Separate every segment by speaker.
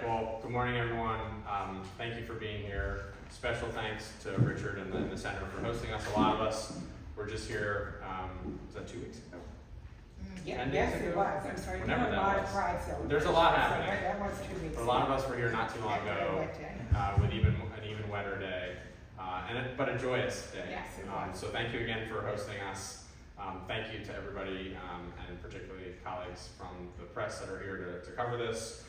Speaker 1: well, good morning, everyone. Thank you for being here. Special thanks to Richard and the Center for hosting us. A lot of us were just here, was that 2 weeks ago?
Speaker 2: Yeah,
Speaker 1: 10 days
Speaker 2: yes,
Speaker 1: ago?
Speaker 2: it was. I'm sorry.
Speaker 1: Whenever that was.
Speaker 2: Pride celebration.
Speaker 1: There's a lot
Speaker 2: So
Speaker 1: happening.
Speaker 2: that was 2 weeks.
Speaker 1: But a lot of us were here not too long
Speaker 2: Yeah,
Speaker 1: ago,
Speaker 2: wet day.
Speaker 1: with an even wetter day, but a joyous day.
Speaker 2: Yes, it was.
Speaker 1: So thank you again for hosting us. Thank you to everybody, and particularly colleagues from the press that are here to cover this.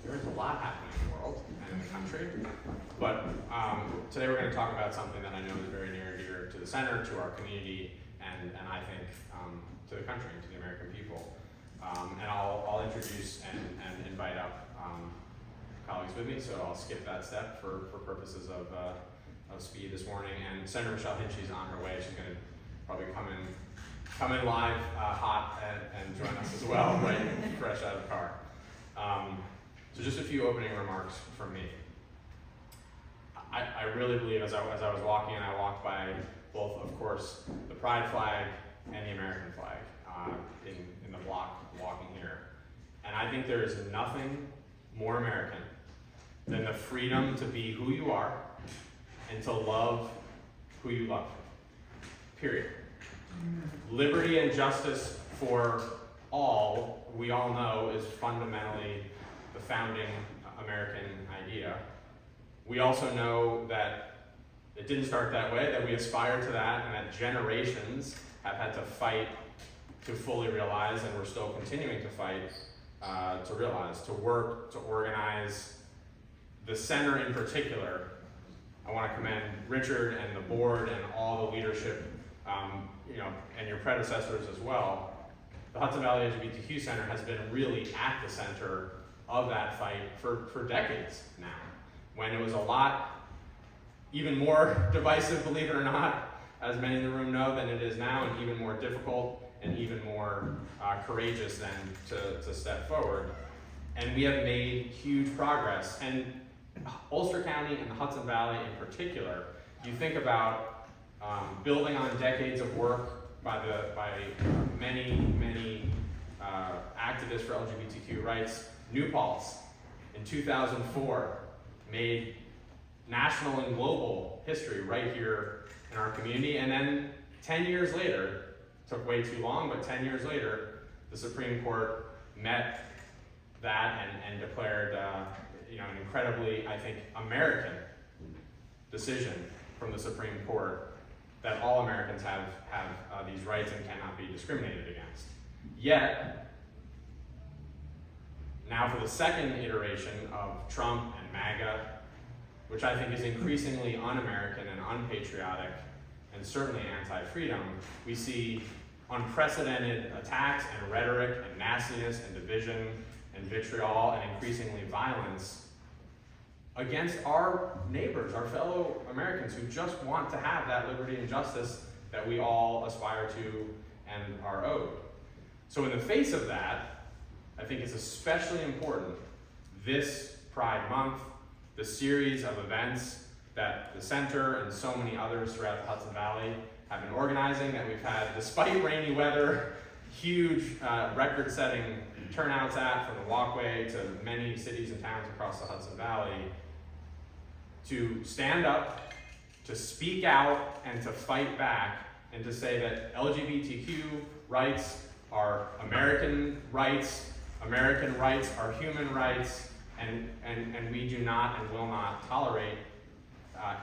Speaker 1: There's a lot happening in the world and in the country, but today we're going to talk about something that I know is very near and dear to the center, to our community, and I think to the country and to the American people. And I'll introduce and invite up colleagues with me, so I'll skip that step for purposes of speed this morning. And Senator Michelle Hinchy's on her way. She's going to probably come in live, hot, and join us as well, right, fresh out of the car. So just a few opening remarks from me. I really believe as I was walking, and I walked by both, of course, the Pride flag and the American flag in the block walking here. And I think there is nothing more American than the freedom to be who you are and to love who you love. Period. Liberty and justice for all, we all know, is fundamentally the founding American idea. We also know that it didn't start that way, that we aspire to that, and that generations have had to fight to fully realize, and we're still continuing to fight to realize, to work, to organize. The center in particular, I want to commend Richard and the board and all the leadership, and your predecessors as well. The Hudson Valley LGBTQ Center has been really at the center of that fight for decades now. When it was a lot, even more divisive, believe it or not, as many in the room know, than it is now, and even more difficult and even more courageous then to step forward. And we have made huge progress. And Ulster County and the Hudson Valley in particular, you think about building on decades of work by many activists for LGBTQ rights. New Paltz in 2004 made national and global history right here in our community, and then 10 years later, took way too long, but 10 years later, the Supreme Court met that and declared an incredibly, I think, American decision from the Supreme Court that all Americans have these rights and cannot be discriminated against. Yet, now for the second iteration of Trump and MAGA, which I think is increasingly un-American and unpatriotic, and certainly anti-freedom, we see unprecedented attacks and rhetoric and nastiness and division and vitriol and increasingly violence against our neighbors, our fellow Americans who just want to have that liberty and justice that we all aspire to and are owed. So in the face of that, I think it's especially important this Pride Month, the series of events that the center and so many others throughout the Hudson Valley have been organizing, that we've had, despite rainy weather, huge record-setting turnouts at, from the walkway to many cities and towns across the Hudson Valley, to stand up, to speak out, and to fight back, and to say that LGBTQ rights are American rights are human rights, and we do not and will not tolerate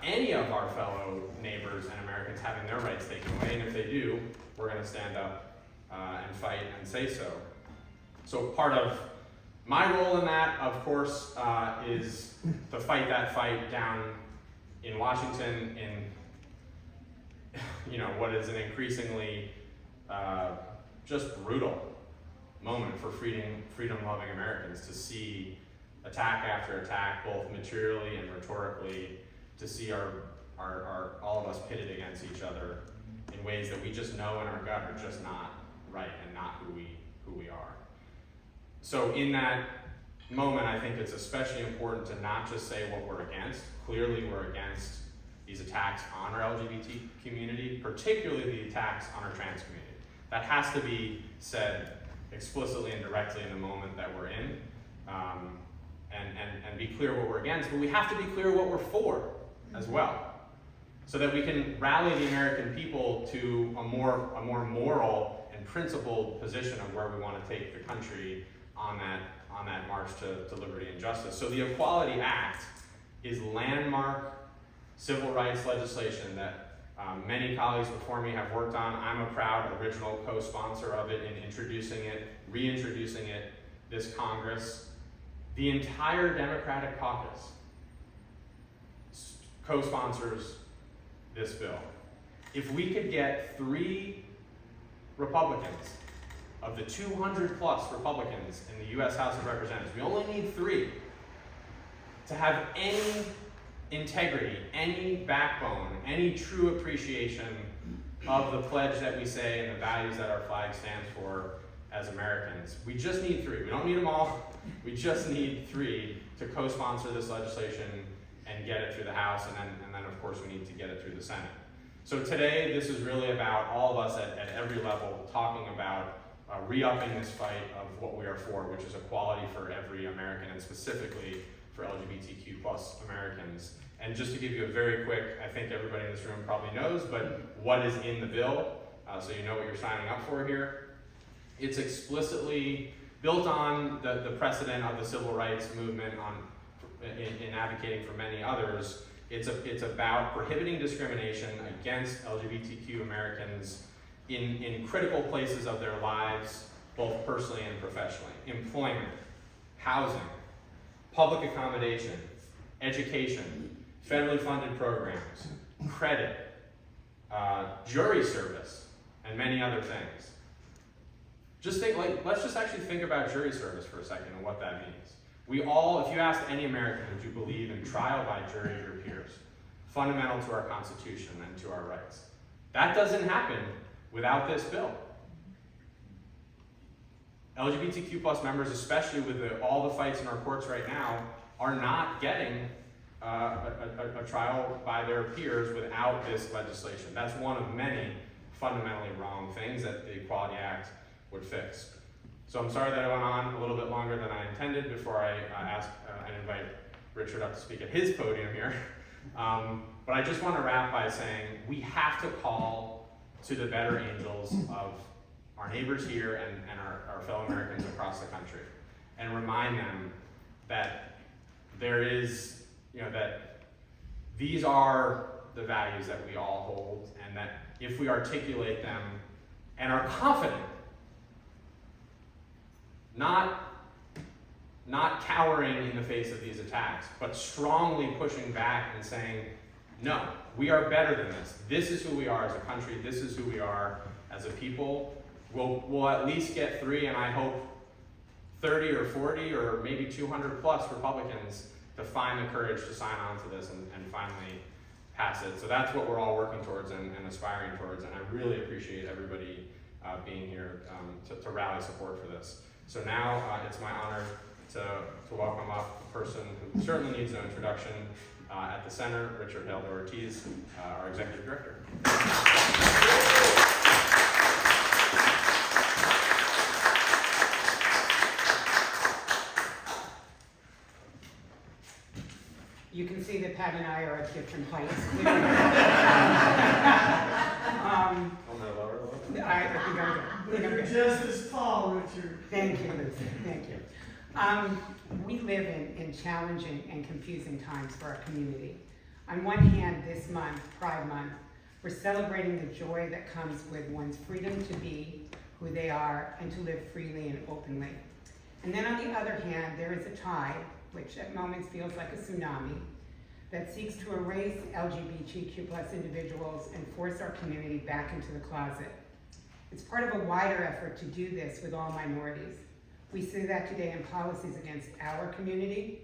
Speaker 1: any of our fellow neighbors and Americans having their rights taken away, and if they do, we're going to stand up and fight and say so. So part of my role in that, of course, is to fight that fight down in Washington in what is an increasingly just brutal moment for freedom-loving Americans, to see attack after attack, both materially and rhetorically, to see our all of us pitted against each other in ways that we just know in our gut are just not right and not who we are. So in that moment, I think it's especially important to not just say what we're against. Clearly, we're against these attacks on our LGBT community, particularly the attacks on our trans community. That has to be said explicitly and directly in the moment that we're in. and be clear what we're against, but we have to be clear what we're for as well, so that we can rally the American people to a more moral and principled position of where we want to take the country on that march to liberty and justice. So the Equality Act is landmark civil rights legislation that many colleagues before me have worked on. I'm a proud original co-sponsor of it in introducing it, reintroducing it this Congress. The entire Democratic caucus co-sponsors this bill. If we could get 3 Republicans of the 200 plus Republicans in the US House of Representatives, we only need 3 to have any integrity, any backbone, any true appreciation of the pledge that we say and the values that our flag stands for as Americans. We just need 3. We don't need them all. We just need 3 to co-sponsor this legislation and get it through the House, and then of course we need to get it through the Senate. So today, this is really about all of us at every level talking about re-upping this fight of what we are for, which is equality for every American, and specifically for LGBTQ plus Americans. And just to give you a very quick, I think everybody in this room probably knows, but what is in the bill, so you know what you're signing up for here. It's explicitly built on the precedent of the civil rights movement in advocating for many others. It's about prohibiting discrimination against LGBTQ Americans in critical places of their lives, both personally and professionally. Employment, housing, public accommodation, education, federally funded programs, credit, jury service, and many other things. Just think, let's just actually think about jury service for a second and what that means. We all, if you asked any American, would you believe in trial by jury of your peers, fundamental to our Constitution and to our rights? That doesn't happen without this bill. LGBTQ plus members, especially with all the fights in our courts right now, are not getting a trial by their peers without this legislation. That's one of many fundamentally wrong things that the Equality Act would fix. So I'm sorry that I went on a little bit longer than I intended before I ask and invite Richard up to speak at his podium here. But I just want to wrap by saying we have to call to the better angels of our neighbors here and our fellow Americans across the country, and remind them that there is, that these are the values that we all hold, and that if we articulate them and are confident, not cowering in the face of these attacks, but strongly pushing back and saying, no, we are better than this. This is who we are as a country. This is who we are as a people. We'll at least get 3, and I hope 30 or 40 or maybe 200 plus Republicans to find the courage to sign on to this and finally pass it. So that's what we're all working towards and aspiring towards, and I really appreciate everybody being here to rally support for this. So now it's my honor to welcome up a person who certainly needs no introduction at the center, Richard Helder Ortiz, our Executive Director.
Speaker 3: You can see that Pat and I are at different heights. I think I'm good.
Speaker 4: You're just as tall, Richard.
Speaker 3: Thank you, Lucy. Thank you. We live in challenging and confusing times for our community. On one hand, this month, Pride Month, we're celebrating the joy that comes with one's freedom to be who they are and to live freely and openly. And then on the other hand, there is a tide, which at moments feels like a tsunami, that seeks to erase LGBTQ plus individuals and force our community back into the closet. It's part of a wider effort to do this with all minorities. We see that today in policies against our community,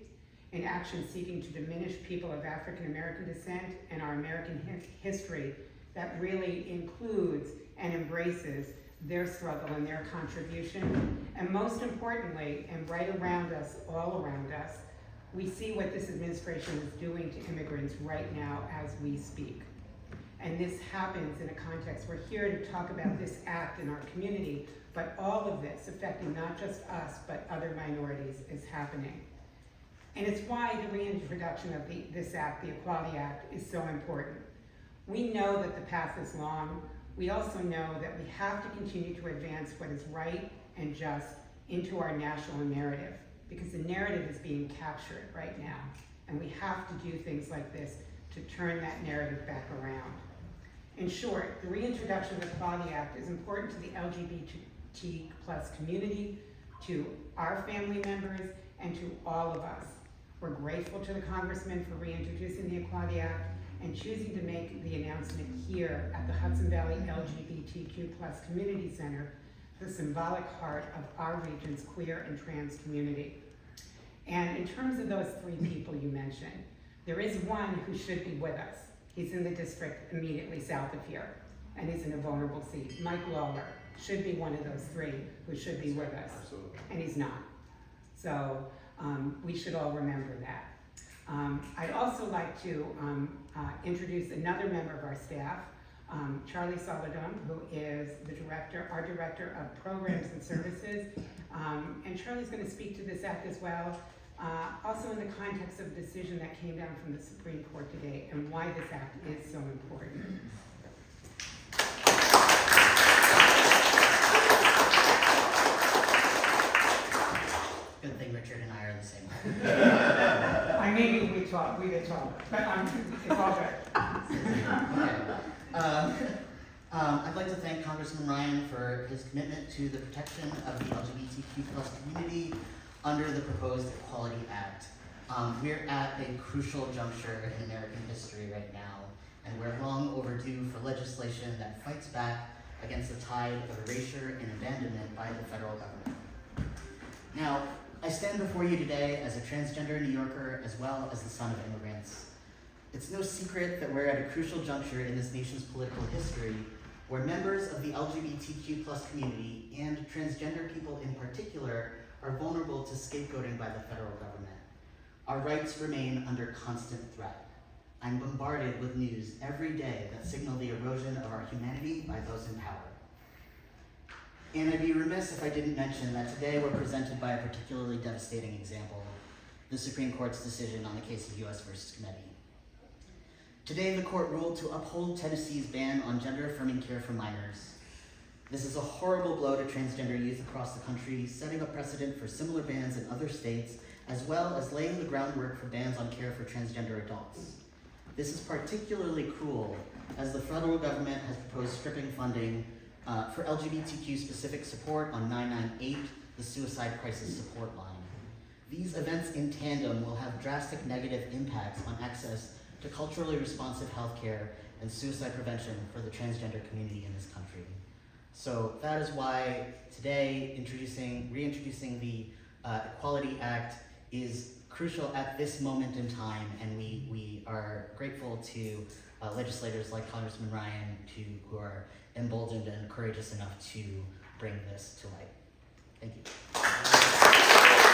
Speaker 3: in actions seeking to diminish people of African American descent and our American history that really includes and embraces their struggle and their contribution. And most importantly, and right around us, all around us, we see what this administration is doing to immigrants right now as we speak. And this happens in a context, we're here to talk about this act in our community, but all of this affecting not just us, but other minorities is happening. And it's why the reintroduction of this act, the Equality Act, is so important. We know that the path is long. We also know that we have to continue to advance what is right and just into our national narrative, because the narrative is being captured right now. And we have to do things like this to turn that narrative back around. In short, the reintroduction of the Equality Act is important to the LGBT+ community, to our family members, and to all of us. We're grateful to the Congressman for reintroducing the Equality Act and choosing to make the announcement here at the Hudson Valley LGBTQ+ Community Center, the symbolic heart of our region's queer and trans community. And in terms of those three people you mentioned, there is one who should be with us. He's in the district immediately south of here, and he's in a vulnerable seat. Mike Lawler should be one of those three who should be with us.
Speaker 1: Absolutely.
Speaker 3: And he's not. So we should all remember that. I'd also like to introduce another member of our staff, Charlie Saladon, who is our director of programs and services. And Charlie's going to speak to this act as well, also in the context of the decision that came down from the Supreme Court today and why this act is so important.
Speaker 5: Good thing Richard and I are the same height.
Speaker 3: I maybe we did talk, but it's all good.
Speaker 5: I'd like to thank Congressman Ryan for his commitment to the protection of the LGBTQ+ community under the proposed Equality Act. We're at a crucial juncture in American history right now, and we're long overdue for legislation that fights back against the tide of erasure and abandonment by the federal government. Now, I stand before you today as a transgender New Yorker as well as the son of immigrants. It's no secret that we're at a crucial juncture in this nation's political history where members of the LGBTQ+ community and transgender people in particular are vulnerable to scapegoating by the federal government. Our rights remain under constant threat. I'm bombarded with news every day that signal the erosion of our humanity by those in power. And I'd be remiss if I didn't mention that today we're presented by a particularly devastating example, the Supreme Court's decision on the case of U.S. versus Kennedy. Today, the court ruled to uphold Tennessee's ban on gender-affirming care for minors. This is a horrible blow to transgender youth across the country, setting a precedent for similar bans in other states, as well as laying the groundwork for bans on care for transgender adults. This is particularly cruel, as the federal government has proposed stripping funding for LGBTQ-specific support on 998, the suicide crisis support line. These events in tandem will have drastic negative impacts on access to culturally responsive healthcare and suicide prevention for the transgender community in this country. So that is why today reintroducing the Equality Act is crucial at this moment in time, and we are grateful to legislators like Congressman Ryan who are emboldened and courageous enough to bring this to light. Thank you.